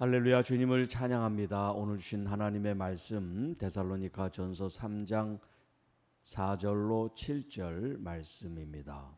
할렐루야. 주님을 찬양합니다. 오늘 주신 하나님의 말씀 데살로니가 전서 3장 4절로 7절 말씀입니다.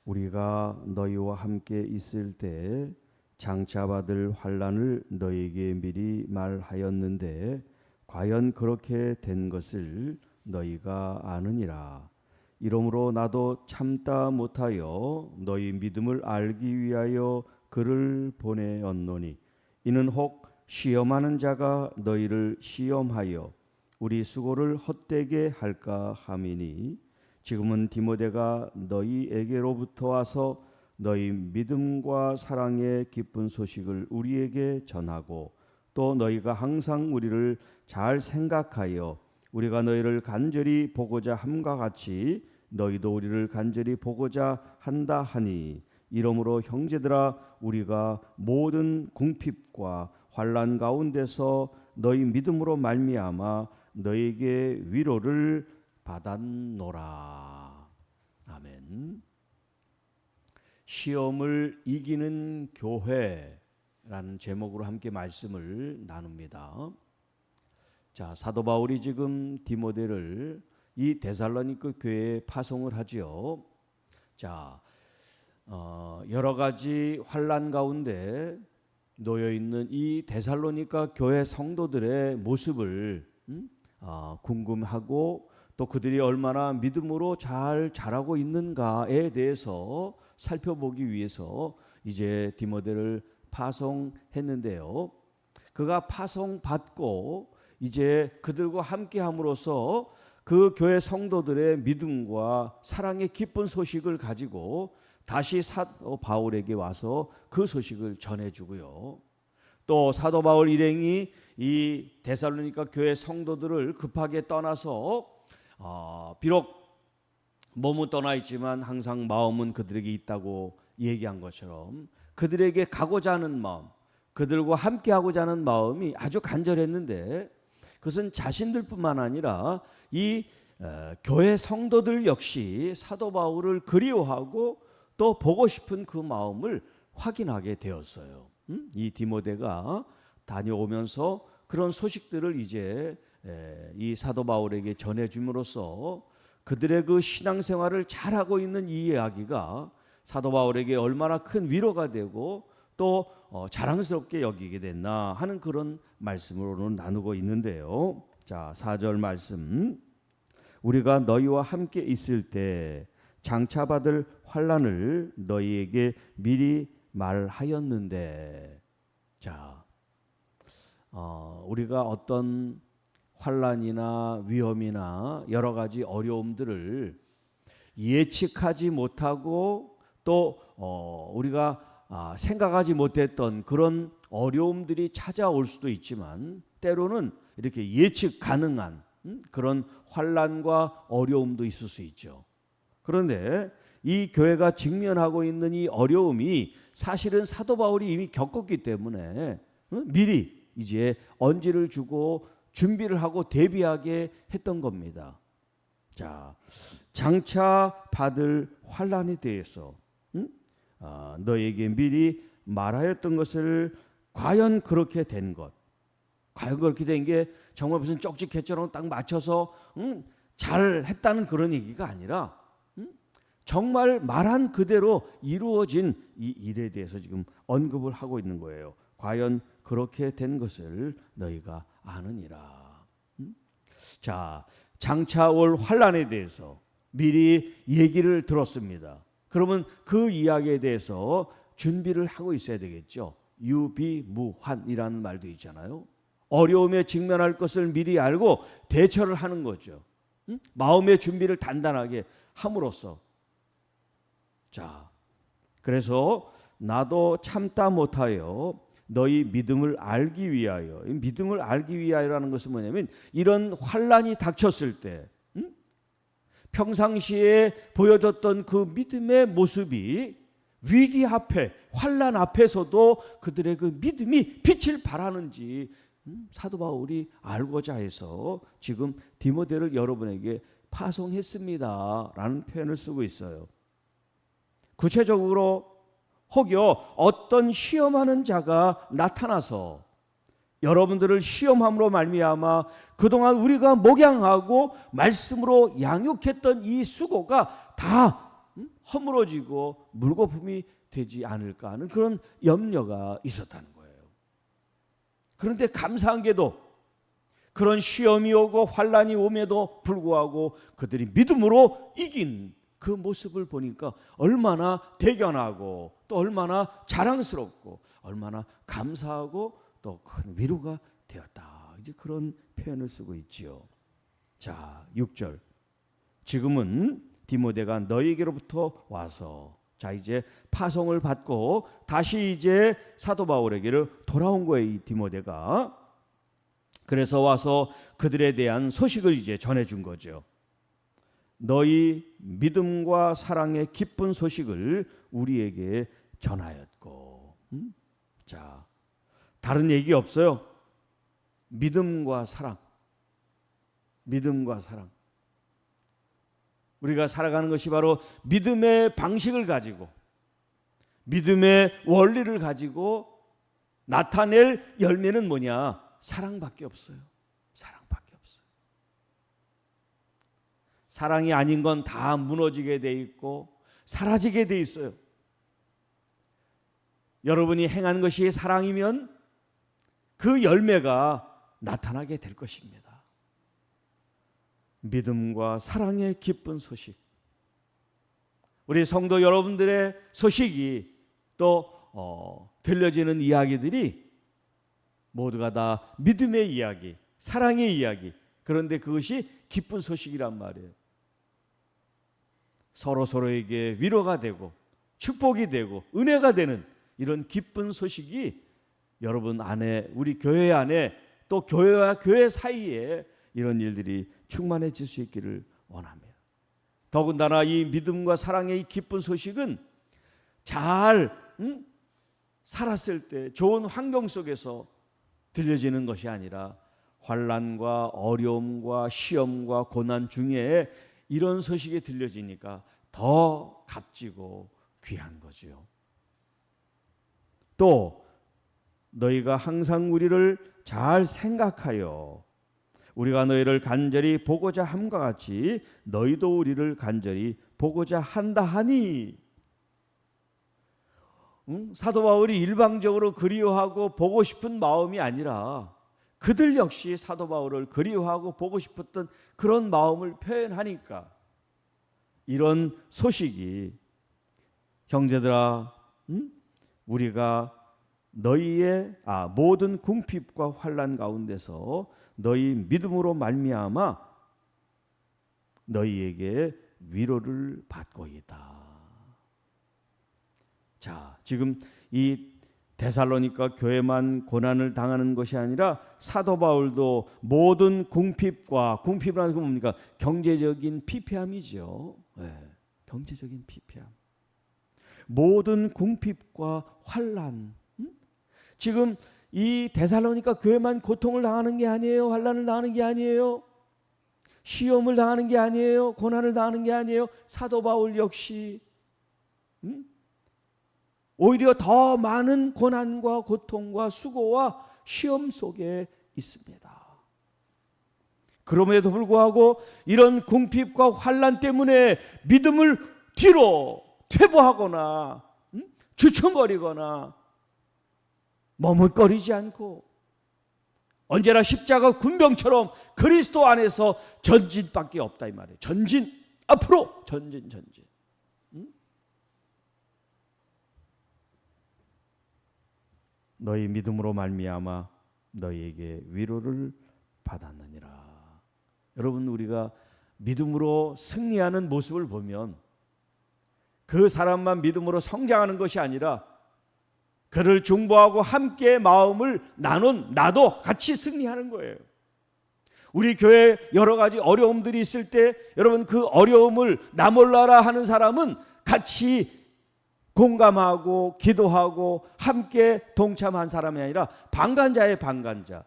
우리가 너희와 함께 있을 때 장차 받을 환난을 너희에게 미리 말하였는데 과연 그렇게 된 것을 너희가 아느니라. 이러므로 나도 참다 못하여 너희 믿음을 알기 위하여 그를 보내었노니 이는 혹 시험하는 자가 너희를 시험하여 우리 수고를 헛되게 할까 함이니 지금은 디모데가 너희에게로부터 와서 너희 믿음과 사랑의 기쁜 소식을 우리에게 전하고 또 너희가 항상 우리를 잘 생각하여 우리가 너희를 간절히 보고자 함과 같이 너희도 우리를 간절히 보고자 한다 하니 이러므로 형제들아 우리가 모든 궁핍과 환난 가운데서 너희 믿음으로 말미암아 너희에게 위로를 받았노라. 아멘. 시험을 이기는 교회라는 제목으로 함께 말씀을 나눕니다. 자, 사도 바울이 지금 디모데를 이 데살로니가 교회에 파송을 하지요. 자, 여러 가지 환난 가운데 놓여 있는 이 데살로니가 교회 성도들의 모습을 궁금하고 또 그들이 얼마나 믿음으로 잘 자라고 있는가에 대해서 살펴보기 위해서 이제 디모데를 파송했는데요. 그가 파송받고 이제 그들과 함께 함으로써 그 교회 성도들의 믿음과 사랑의 기쁜 소식을 가지고 다시 사도 바울에게 와서 그 소식을 전해주고요. 또 사도 바울 일행이 이 데살로니가 교회 성도들을 급하게 떠나서 비록 몸은 떠나 있지만 항상 마음은 그들에게 있다고 얘기한 것처럼 그들에게 가고자 하는 마음, 그들과 함께하고자 하는 마음이 아주 간절했는데 그것은 자신들뿐만 아니라 이 교회 성도들 역시 사도 바울을 그리워하고 또 보고 싶은 그 마음을 확인하게 되었어요. 이 디모데가 다녀오면서 그런 소식들을 이제 이 사도 바울에게 전해줌으로써 그들의 그 신앙생활을 잘하고 있는 이 이야기가 사도 바울에게 얼마나 큰 위로가 되고 또 자랑스럽게 여기게 됐나 하는 그런 말씀으로는 나누고 있는데요. 자, 4절 말씀. 우리가 너희와 함께 있을 때 장차 받을 환난을 너희에게 미리 말하였는데, 자, 우리가 어떤 환난이나 위험이나 여러 가지 어려움들을 예측하지 못하고 또 우리가 생각하지 못했던 그런 어려움들이 찾아올 수도 있지만 때로는 이렇게 예측 가능한 그런 환난과 어려움도 있을 수 있죠. 그런데 이 교회가 직면하고 있는 이 어려움이 사실은 사도 바울이 이미 겪었기 때문에 미리 이제 언지를 주고 준비를 하고 대비하게 했던 겁니다. 자, 장차 받을 환난에 대해서 너에게 미리 말하였던 것을 과연 그렇게 된 것, 과연 그렇게 된 게 정말 무슨 쪽지게처럼 딱 맞춰서 잘 했다는 그런 얘기가 아니라 정말 말한 그대로 이루어진 이 일에 대해서 지금 언급을 하고 있는 거예요. 과연 그렇게 된 것을 너희가 아느니라. 자, 장차 올 환난에 대해서 미리 얘기를 들었습니다. 그러면 그 이야기에 대해서 준비를 하고 있어야 되겠죠. 유비무환이라는 말도 있잖아요. 어려움에 직면할 것을 미리 알고 대처를 하는 거죠. 마음의 준비를 단단하게 함으로써. 자, 그래서 나도 참다 못하여 너희 믿음을 알기 위하여, 믿음을 알기 위하여라는 것은 뭐냐면 이런 환난이 닥쳤을 때 평상시에 보여줬던 그 믿음의 모습이 위기 앞에, 환난 앞에서도 그들의 그 믿음이 빛을 발하는지 사도 바울이 알고자 해서 지금 디모데를 여러분에게 파송했습니다 라는 표현을 쓰고 있어요. 구체적으로 혹여 어떤 시험하는 자가 나타나서 여러분들을 시험함으로 말미암아 그동안 우리가 목양하고 말씀으로 양육했던 이 수고가 다 허물어지고 물거품이 되지 않을까 하는 그런 염려가 있었다는 거예요. 그런데 감사한 게도 그런 시험이 오고 환난이 오면도 불구하고 그들이 믿음으로 이긴 그 모습을 보니까 얼마나 대견하고 또 얼마나 자랑스럽고 얼마나 감사하고 또 큰 위로가 되었다. 이제 그런 표현을 쓰고 있지요. 자, 6절. 지금은 디모데가 너희에게로부터 와서, 자, 이제 파송을 받고 다시 이제 사도 바울에게로 돌아온 거예요, 이 디모데가. 그래서 와서 그들에 대한 소식을 이제 전해준 거죠. 너희 믿음과 사랑의 기쁜 소식을 우리에게 전하였고. 자, 다른 얘기 없어요. 믿음과 사랑. 믿음과 사랑. 우리가 살아가는 것이 바로 믿음의 방식을 가지고 믿음의 원리를 가지고 나타낼 열매는 뭐냐? 사랑밖에 없어요. 사랑밖에 없어요. 사랑이 아닌 건 다 무너지게 돼 있고 사라지게 돼 있어요. 여러분이 행한 것이 사랑이면 그 열매가 나타나게 될 것입니다. 믿음과 사랑의 기쁜 소식. 우리 성도 여러분들의 소식이 또 들려지는 이야기들이 모두가 다 믿음의 이야기, 사랑의 이야기. 그런데 그것이 기쁜 소식이란 말이에요. 서로서로에게 위로가 되고 축복이 되고 은혜가 되는 이런 기쁜 소식이 여러분 안에, 우리 교회 안에, 또 교회와 교회 사이에 이런 일들이 충만해질 수 있기를 원합니다. 더군다나 이 믿음과 사랑의 이 기쁜 소식은 잘 살았을 때 좋은 환경 속에서 들려지는 것이 아니라 환난과 어려움과 시험과 고난 중에 이런 소식이 들려지니까 더 값지고 귀한 거지요. 또 너희가 항상 우리를 잘 생각하여 우리가 너희를 간절히 보고자 함과 같이 너희도 우리를 간절히 보고자 한다 하니. 사도 바울이 일방적으로 그리워하고 보고 싶은 마음이 아니라 그들 역시 사도 바울을 그리워하고 보고 싶었던 그런 마음을 표현하니까 이런 소식이, 형제들아, 우리가 너희의 모든 궁핍과 환난 가운데서 너희 믿음으로 말미암아 너희에게 위로를 받고 있다. 자, 지금 이 데살로니가 교회만 고난을 당하는 것이 아니라 사도 바울도 모든 궁핍과, 궁핍이라는 건 뭡니까? 경제적인 피폐함이죠. 네, 경제적인 피폐함. 모든 궁핍과 환난. 지금 이 데살로니가 교회만 고통을 당하는 게 아니에요. 환난을 당하는 게 아니에요. 시험을 당하는 게 아니에요. 고난을 당하는 게 아니에요. 사도 바울 역시 오히려 더 많은 고난과 고통과 수고와 시험 속에 있습니다. 그럼에도 불구하고 이런 궁핍과 환난 때문에 믿음을 뒤로 퇴보하거나 주춤거리거나 머뭇거리지 않고 언제나 십자가 군병처럼 그리스도 안에서 전진밖에 없다 이 말이에요. 전진, 앞으로 전진. 너희 믿음으로 말미암아 너희에게 위로를 받았느니라. 여러분, 우리가 믿음으로 승리하는 모습을 보면 그 사람만 믿음으로 성장하는 것이 아니라 그를 중보하고 함께 마음을 나눈 나도 같이 승리하는 거예요. 우리 교회에 여러 가지 어려움들이 있을 때 여러분 그 어려움을 나 몰라라 하는 사람은 같이 공감하고 기도하고 함께 동참한 사람이 아니라 방관자의 방관자.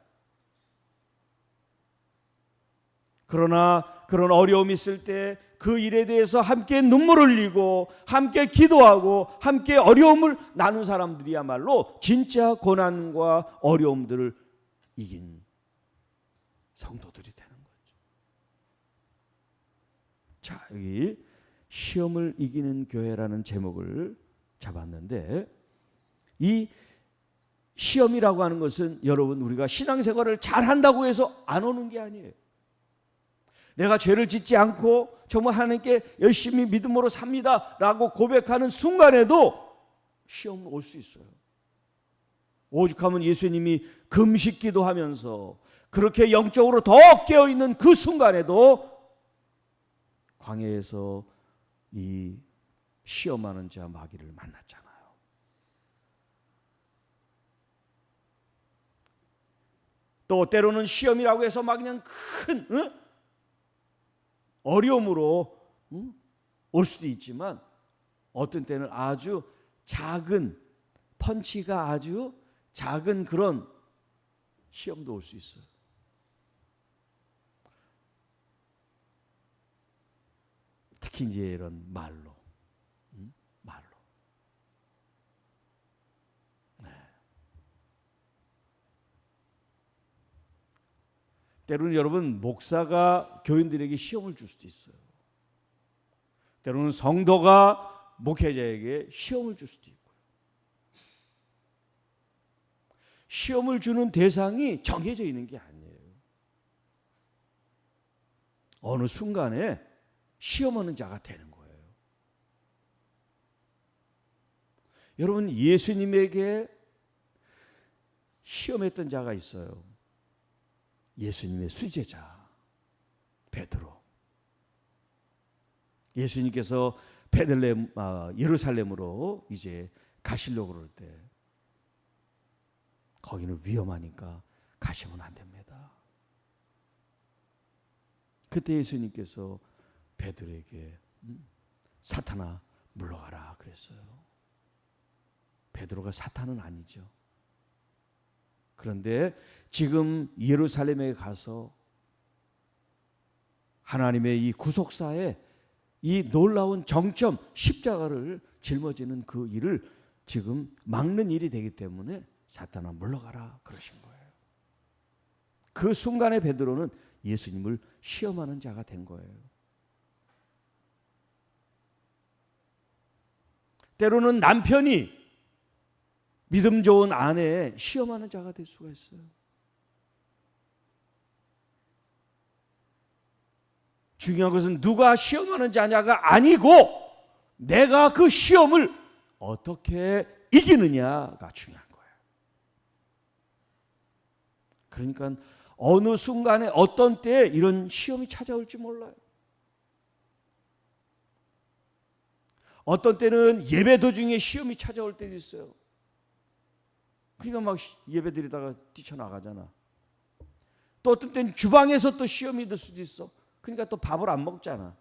그러나 그런 어려움이 있을 때 그 일에 대해서 함께 눈물 흘리고 함께 기도하고 함께 어려움을 나눈 사람들이야말로 진짜 고난과 어려움들을 이긴 성도들이 되는 거죠. 자, 여기 시험을 이기는 교회라는 제목을 잡았는데, 이 시험이라고 하는 것은 여러분, 우리가 신앙생활을 잘한다고 해서 안 오는 게 아니에요. 내가 죄를 짓지 않고 정말 하나님께 열심히 믿음으로 삽니다 라고 고백하는 순간에도 시험은 올 수 있어요. 오죽하면 예수님이 금식기도 하면서 그렇게 영적으로 더 깨어있는 그 순간에도 광야에서 이 시험하는 자 마귀를 만났잖아요. 또 때로는 시험이라고 해서 막 그냥 큰 어려움으로 올 수도 있지만, 어떤 때는 아주 작은 펀치가 아주 작은 그런 시험도 올 수 있어요. 특히 이제 이런 말로. 네. 때로는 여러분, 목사가 교인들에게 시험을 줄 수도 있어요. 때로는 성도가 목회자에게 시험을 줄 수도 있고요. 시험을 주는 대상이 정해져 있는 게 아니에요. 어느 순간에 시험하는 자가 되는 거예요. 여러분, 예수님에게 시험했던 자가 있어요. 예수님의 수제자 베드로. 예수님께서 예루살렘으로 이제 가시려고 그럴 때 거기는 위험하니까 가시면 안 됩니다. 그때 예수님께서 베드로에게 사탄아 물러가라 그랬어요. 베드로가 사탄은 아니죠. 그런데 지금 예루살렘에 가서 하나님의 이 구속사에 이 놀라운 정점 십자가를 짊어지는 그 일을 지금 막는 일이 되기 때문에 사탄아 물러가라 그러신 거예요. 그 순간에 베드로는 예수님을 시험하는 자가 된 거예요. 때로는 남편이 믿음 좋은 아내에 시험하는 자가 될 수가 있어요. 중요한 것은 누가 시험하는 자냐가 아니고 내가 그 시험을 어떻게 이기느냐가 중요한 거예요. 그러니까 어느 순간에 어떤 때에 이런 시험이 찾아올지 몰라요. 어떤 때는 예배 도중에 시험이 찾아올 때도 있어요. 그러니까 막 예배 드리다가 뛰쳐나가잖아. 또 어떤 때는 주방에서 또 시험이 들 수도 있어. 그러니까 또 밥을 안 먹잖아.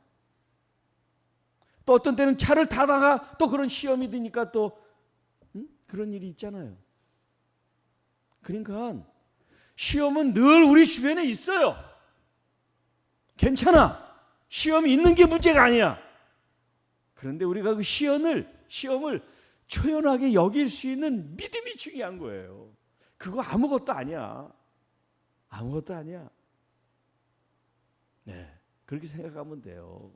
또 어떤 때는 차를 타다가 또 그런 시험이 드니까 또 그런 일이 있잖아요. 그러니까 시험은 늘 우리 주변에 있어요. 괜찮아. 시험이 있는 게 문제가 아니야. 그런데 우리가 그 시험을 초연하게 여길 수 있는 믿음이 중요한 거예요. 그거 아무것도 아니야. 아무것도 아니야. 네, 그렇게 생각하면 돼요.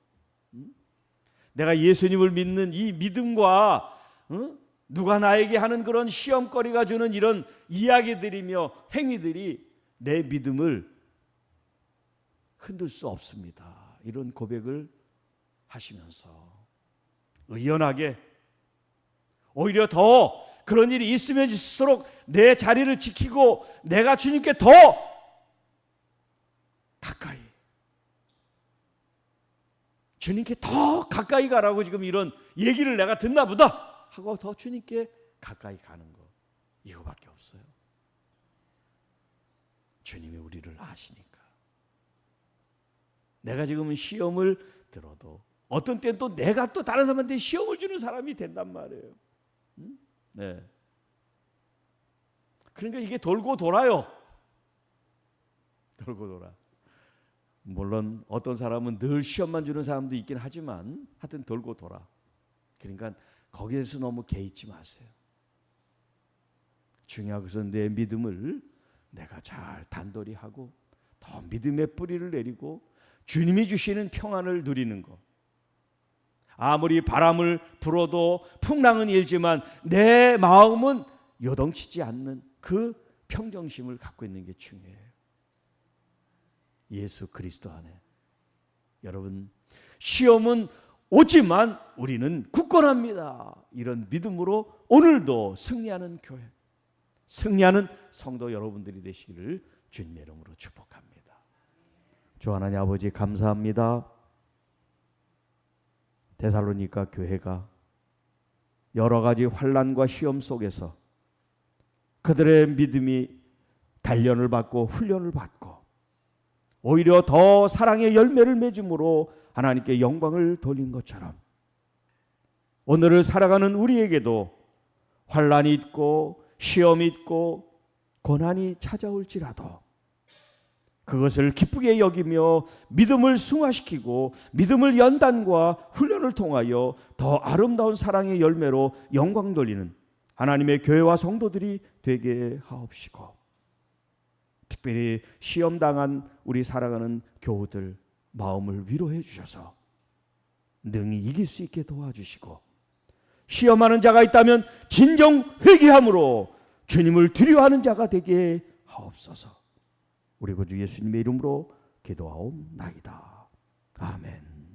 내가 예수님을 믿는 이 믿음과 누가 나에게 하는 그런 시험거리가 주는 이런 이야기들이며 행위들이 내 믿음을 흔들 수 없습니다. 이런 고백을 하시면서 의연하게, 오히려 더 그런 일이 있으면 있을수록 내 자리를 지키고 내가 주님께 더 가까이, 주님께 더 가까이 가라고 지금 이런 얘기를 내가 듣나 보다 하고 더 주님께 가까이 가는 거, 이거밖에 없어요. 주님이 우리를 아시니까. 내가 지금 시험을 들어도 어떤 때는 또 내가 또 다른 사람한테 시험을 주는 사람이 된단 말이에요. 네. 그러니까 이게 돌고 돌아요. 돌고 돌아. 물론 어떤 사람은 늘 시험만 주는 사람도 있긴 하지만 하여튼 돌고 돌아. 그러니까 거기에서 너무 개의치 마세요. 중요한 것은 내 믿음을 내가 잘 단돌이 하고 더 믿음의 뿌리를 내리고 주님이 주시는 평안을 누리는 것. 아무리 바람을 불어도 풍랑은 일지만 내 마음은 요동치지 않는 그 평정심을 갖고 있는 게 중요해요. 예수 그리스도 안에. 여러분, 시험은 오지만 우리는 굳건합니다. 이런 믿음으로 오늘도 승리하는 교회, 승리하는 성도 여러분들이 되시기를 주님의 이름으로 축복합니다. 주 하나님 아버지 감사합니다. 데살로니가 교회가 여러 가지 환난과 시험 속에서 그들의 믿음이 단련을 받고 훈련을 받고 오히려 더 사랑의 열매를 맺음으로 하나님께 영광을 돌린 것처럼 오늘을 살아가는 우리에게도 환난이 있고 시험이 있고 고난이 찾아올지라도 그것을 기쁘게 여기며 믿음을 승화시키고 믿음을 연단과 훈련을 통하여 더 아름다운 사랑의 열매로 영광 돌리는 하나님의 교회와 성도들이 되게 하옵시고, 특별히 시험당한 우리 살아가는 교우들 마음을 위로해 주셔서 능히 이길 수 있게 도와주시고, 시험하는 자가 있다면 진정 회개함으로 주님을 두려워하는 자가 되게 하옵소서. 우리 구주 예수님의 이름으로 기도하옵나이다. 아멘.